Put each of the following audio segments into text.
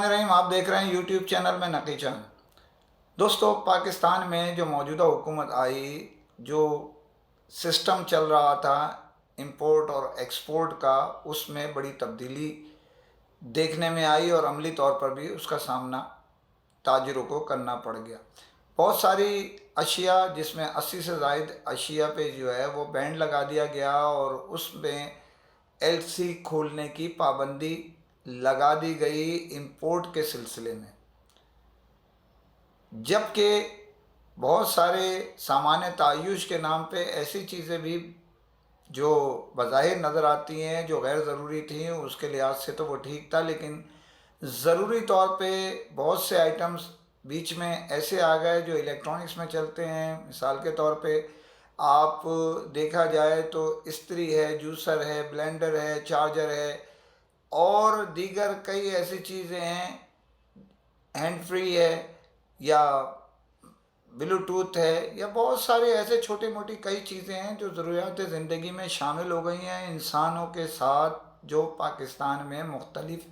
बिस्मिल्लाहिर्रहमानिर्रहीम। आप देख रहे हैं यूट्यूब चैनल में नकी चंद। दोस्तों, पाकिस्तान में जो मौजूदा हुकूमत आई, जो सिस्टम चल रहा था इंपोर्ट और एक्सपोर्ट का, उसमें बड़ी तब्दीली देखने में आई और अमली तौर पर भी उसका सामना ताजिरों को करना पड़ गया। बहुत सारी अशिया, जिसमें 80 से ज़ायद अशिया पे जो है वो बैंड लगा दिया गया और उसमें एलसी खोलने की पाबंदी लगा दी गई इंपोर्ट के सिलसिले में। जबकि बहुत सारे सामान्य तायुश के नाम पे ऐसी चीज़ें भी जो बज़ाहिर नज़र आती हैं जो गैर ज़रूरी थी, उसके लिहाज से तो वो ठीक था, लेकिन ज़रूरी तौर पे बहुत से आइटम्स बीच में ऐसे आ गए जो इलेक्ट्रॉनिक्स में चलते हैं। मिसाल के तौर पे आप देखा जाए तो इस्त्री है, जूसर है, ब्लेंडर है, चार्जर है और दीगर कई ऐसी चीज़ें हैं, हैंड फ्री है या ब्लूटूथ है, या बहुत सारे ऐसे छोटे मोटी कई चीज़ें हैं जो ज़रूरियात ज़िंदगी में शामिल हो गई हैं इंसानों के साथ, जो पाकिस्तान में मुख्तलिफ़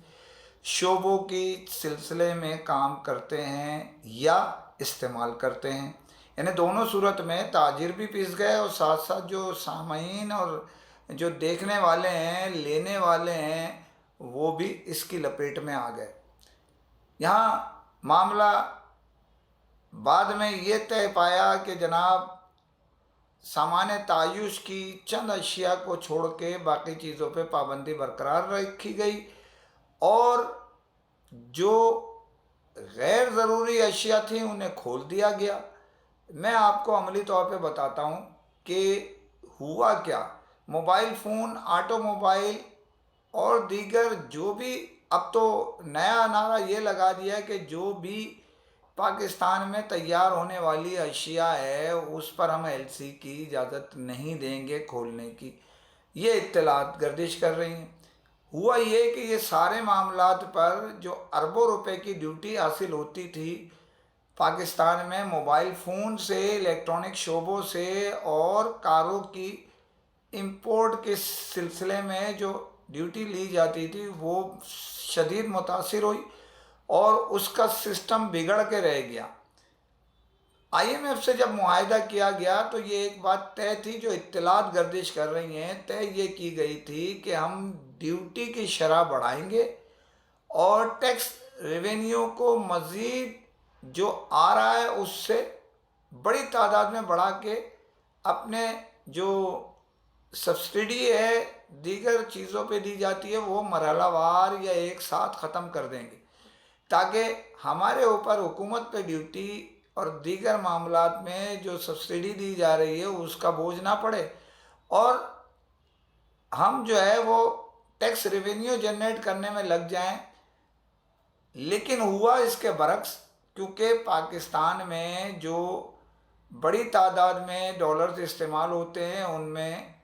शोबों की सिलसिले में काम करते हैं या इस्तेमाल करते हैं। यानी दोनों सूरत में ताजिर भी पिस गए और साथ साथ जो सामीन और जो देखने वाले हैं, लेने वाले हैं, वो भी इसकी लपेट में आ गए। यहाँ मामला बाद में ये तय पाया कि जनाब सामान्य तायुश की चंद अशिया को छोड़ के बाकी चीज़ों पे पाबंदी बरकरार रखी गई और जो गैर ज़रूरी अशिया थी उन्हें खोल दिया गया। मैं आपको अमली तौर पे बताता हूँ कि हुआ क्या। मोबाइल फ़ोन, ऑटोमोबाइल और दीगर जो भी, अब तो नया नारा ये लगा दिया है कि जो भी पाकिस्तान में तैयार होने वाली अशिया है उस पर हम एलसी की इजाज़त नहीं देंगे खोलने की। ये इत्तलात गर्दिश कर रही हैं। हुआ ये कि ये सारे मामलात पर जो अरबों रुपए की ड्यूटी हासिल होती थी पाकिस्तान में, मोबाइल फ़ोन से, इलेक्ट्रॉनिक शोबों से और कारों की इंपोर्ट के सिलसिले में जो ड्यूटी ली जाती थी वो शदीद मुतासिर हुई और उसका सिस्टम बिगड़ के रह गया। आईएमएफ से जब मुआहिदा किया गया तो ये एक बात तय थी, जो इत्तलात गर्दिश कर रही हैं, तय ये की गई थी कि हम ड्यूटी की शरह बढ़ाएंगे और टैक्स रेवेन्यू को मज़ीद जो आ रहा है उससे बड़ी तादाद में बढ़ा के अपने जो सब्सिडी है दीगर चीज़ों पे दी जाती है वो मरहलावार या एक साथ ख़त्म कर देंगे, ताकि हमारे ऊपर हुकूमत पे ड्यूटी और दीगर मामलात में जो सब्सिडी दी जा रही है उसका बोझ ना पड़े और हम जो है वो टैक्स रेवेन्यू जनरेट करने में लग जाएं। लेकिन हुआ इसके बरक्स, क्योंकि पाकिस्तान में जो बड़ी तादाद में डॉलर्स इस्तेमाल होते हैं उनमें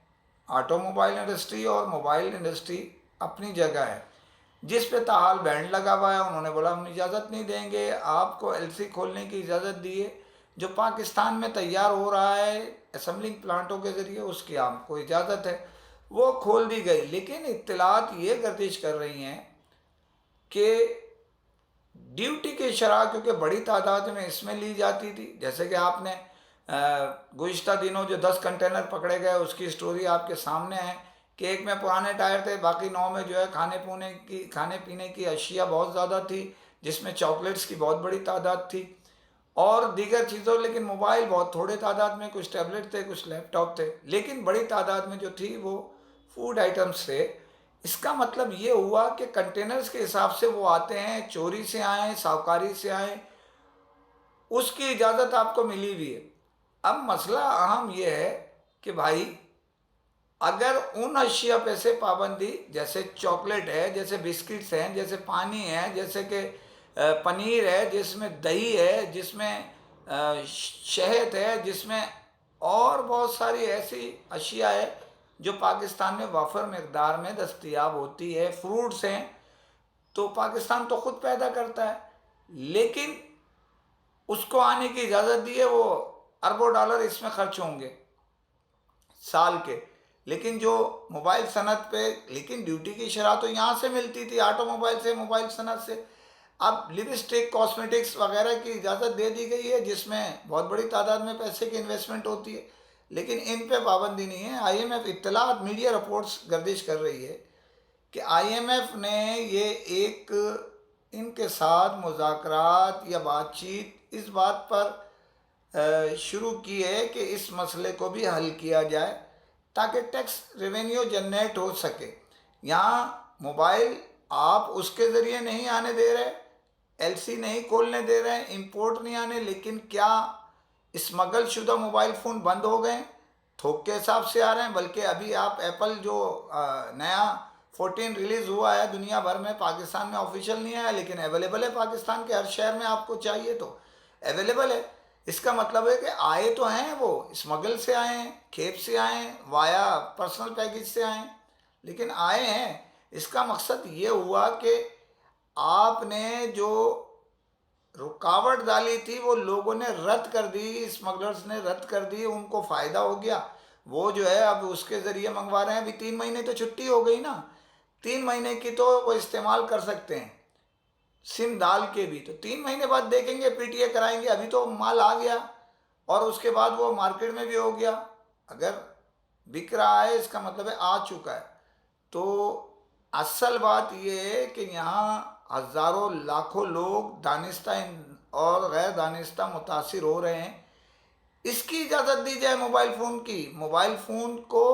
ऑटोमोबाइल इंडस्ट्री और मोबाइल इंडस्ट्री अपनी जगह है, जिस पे ताहाल बैंड लगा हुआ है। उन्होंने बोला हम इजाज़त नहीं देंगे, आपको एलसी खोलने की इजाज़त दी है, जो पाकिस्तान में तैयार हो रहा है असेंबलिंग प्लांटों के ज़रिए उसकी आपको इजाज़त है, वो खोल दी गई। लेकिन इत्तलात ये गर्दिश कर रही हैं कि ड्यूटी की शरह क्योंकि बड़ी तादाद में इसमें ली जाती थी, जैसे कि आपने गुज़िश्ता दिनों जो 10 कंटेनर पकड़े गए उसकी स्टोरी आपके सामने है कि एक में पुराने टायर थे, बाकी 9 में जो है खाने पीने की अशिया बहुत ज़्यादा थी, जिसमें चॉकलेट्स की बहुत बड़ी तादाद थी और दीगर चीज़ों, लेकिन मोबाइल बहुत थोड़े तादाद में, कुछ टैबलेट थे, कुछ लैपटॉप थे, लेकिन बड़ी तादाद में जो थी वो फूड आइटम्स थे। इसका मतलब ये हुआ कि कंटेनर्स के हिसाब से वो आते हैं, चोरी से आए, साहूकारी से आए, उसकी इजाज़त आपको मिली हुई है। अब मसला अहम यह है कि भाई अगर उन अशिया पे से पाबंदी, जैसे चॉकलेट है, जैसे बिस्किट्स हैं, जैसे पानी है, जैसे कि पनीर है, जिसमें दही है, जिसमें शहद है, जिसमें और बहुत सारी ऐसी अशिया है जो पाकिस्तान में वाफर मकदार में दस्तयाब होती है, फ्रूट्स हैं, तो पाकिस्तान तो ख़ुद पैदा करता है, लेकिन उसको आने की इजाज़त दी है, वो अरबों डॉलर इसमें खर्च होंगे साल के। लेकिन जो मोबाइल सनत पे, लेकिन ड्यूटी की शरह तो यहाँ से मिलती थी, ऑटोमोबाइल से, मोबाइल सनत से। अब लिपस्टिक, कॉस्मेटिक्स वगैरह की इजाज़त दे दी गई है, जिसमें बहुत बड़ी तादाद में पैसे की इन्वेस्टमेंट होती है, लेकिन इन पे पाबंदी नहीं है। आईएमएफ इत्तलात मीडिया रिपोर्ट्स गर्दिश कर रही है कि आईएमएफ ने ये एक इनके साथ मुज़ाकरात या बातचीत इस बात पर शुरू की है कि इस मसले को भी हल किया जाए ताकि टैक्स रेवेन्यू जनरेट हो सके। यहाँ मोबाइल आप उसके ज़रिए नहीं आने दे रहे, एलसी नहीं खोलने दे रहे हैं, इंपोर्ट नहीं आने, लेकिन क्या स्मगल शुदा मोबाइल फ़ोन बंद हो गए? थोक के हिसाब से आ रहे हैं। बल्कि अभी आप एप्पल जो नया 14 रिलीज़ हुआ है दुनिया भर में, पाकिस्तान में ऑफिशियल नहीं आया लेकिन अवेलेबल है, पाकिस्तान के हर शहर में आपको चाहिए तो अवेलेबल है। इसका मतलब है कि आए तो हैं, वो स्मगल से आए हैं, खेप से आए हैं, वाया पर्सनल पैकेज से आए हैं, लेकिन आए हैं। इसका मकसद ये हुआ कि आपने जो रुकावट डाली थी वो लोगों ने रद्द कर दी, स्मगलर्स ने रद्द कर दी, उनको फ़ायदा हो गया। वो जो है अब उसके ज़रिए मंगवा रहे हैं। अभी 3 महीने तो छुट्टी हो गई ना, 3 महीने की तो वो इस्तेमाल कर सकते हैं सिम डाल के भी। तो 3 महीने बाद देखेंगे, पीटीए कराएंगे। अभी तो माल आ गया और उसके बाद वो मार्केट में भी हो गया। अगर बिक रहा है इसका मतलब है आ चुका है। तो असल बात ये है कि यहाँ हज़ारों लाखों लोग दानिस्ता और गैर दानिस्ता मुतासिर हो रहे हैं। इसकी इजाज़त दी जाए मोबाइल फ़ोन की, मोबाइल फ़ोन को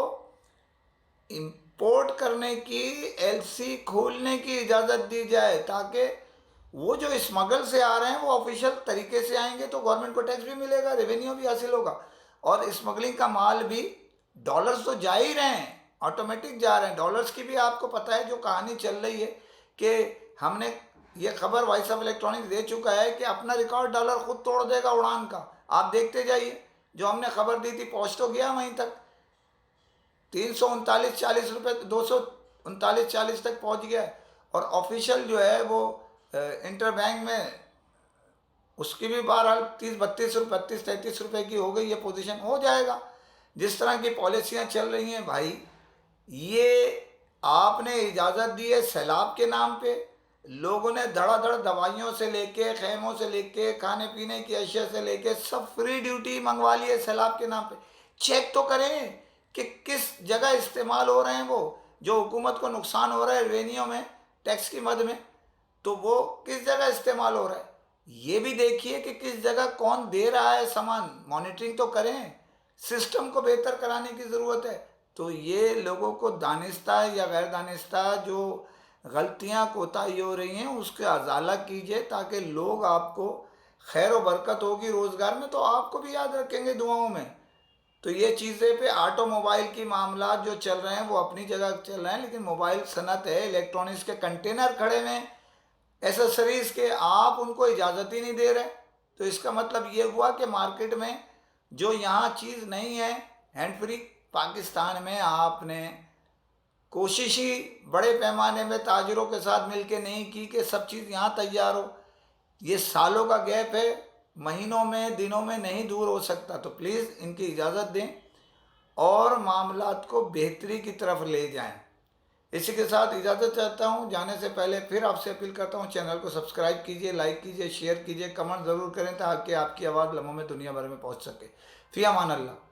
इंपोर्ट करने की, एलसी खोलने की इजाज़त दी जाए ताकि वो जो स्मगल से आ रहे हैं वो ऑफिशियल तरीके से आएंगे तो गवर्नमेंट को टैक्स भी मिलेगा, रेवेन्यू भी हासिल होगा। और स्मगलिंग का माल भी, डॉलर्स तो जा ही रहे हैं, ऑटोमेटिक जा रहे हैं। डॉलर्स की भी आपको पता है जो कहानी चल रही है कि हमने ये खबर वॉइस ऑफ इलेक्ट्रॉनिक्स दे चुका है कि अपना रिकॉर्ड डॉलर खुद तोड़ देगा उड़ान का। आप देखते जाइए, जो हमने खबर दी थी पहुँच तो गया वहीं तक, 339-40 रुपये, 239-40 तक पहुँच गया है। और ऑफिशियल जो है वो इंटर बैंक में उसकी भी बहरहाल 30-32 रुपये, 32-33 रुपये की हो गई है पोजीशन। हो जाएगा। जिस तरह की पॉलिसियाँ चल रही हैं भाई, ये आपने इजाज़त दी है सैलाब के नाम पे। लोगों ने धड़ाधड़ दवाइयों से लेके, खेमों से लेके, खाने पीने की अशिया से लेके सब फ्री ड्यूटी मंगवा ली है सैलाब के नाम पे। चेक तो करें कि किस जगह इस्तेमाल हो रहे हैं वो, जो हुकूमत को नुकसान हो रहा है रेवेन्यू में, टैक्स की मद में, तो वो किस जगह इस्तेमाल हो रहा है। ये भी देखिए कि किस जगह कौन दे रहा है सामान, मॉनिटरिंग तो करें। सिस्टम को बेहतर कराने की ज़रूरत है। तो ये लोगों को दानिस्ता या गैर दानिस्ता जो गलतियां कोताही हो रही हैं उसके अजाला कीजिए ताकि लोग आपको खैर व बरकत होगी रोज़गार में तो आपको भी याद रखेंगे दुआओं में। तो ये चीज़ें पे ऑटोमोबाइल की मामला जो चल रहे हैं वो अपनी जगह चल रहे हैं, लेकिन मोबाइल सनत है, इलेक्ट्रॉनिक्स के कंटेनर खड़े हुए हैं एसेसरीज़ के, आप उनको इजाज़त ही नहीं दे रहे। तो इसका मतलब ये हुआ कि मार्केट में जो यहाँ चीज़ नहीं है हैंड फ्री, पाकिस्तान में आपने कोशिश ही बड़े पैमाने में ताजरों के साथ मिलके नहीं की कि सब चीज़ यहाँ तैयार हो। ये सालों का गैप है, महीनों में, दिनों में नहीं दूर हो सकता। तो प्लीज़ इनकी इजाज़त दें और मामलात को बेहतरी की तरफ ले जाएं। इसी के साथ इजाज़त चाहता हूँ। जाने से पहले फिर आपसे अपील करता हूँ, चैनल को सब्सक्राइब कीजिए, लाइक कीजिए, शेयर कीजिए, कमेंट ज़रूर करें ताकि आपकी आवाज़ लम्हों में दुनिया भर में पहुँच सके। फ़ी अमान अल्लाह।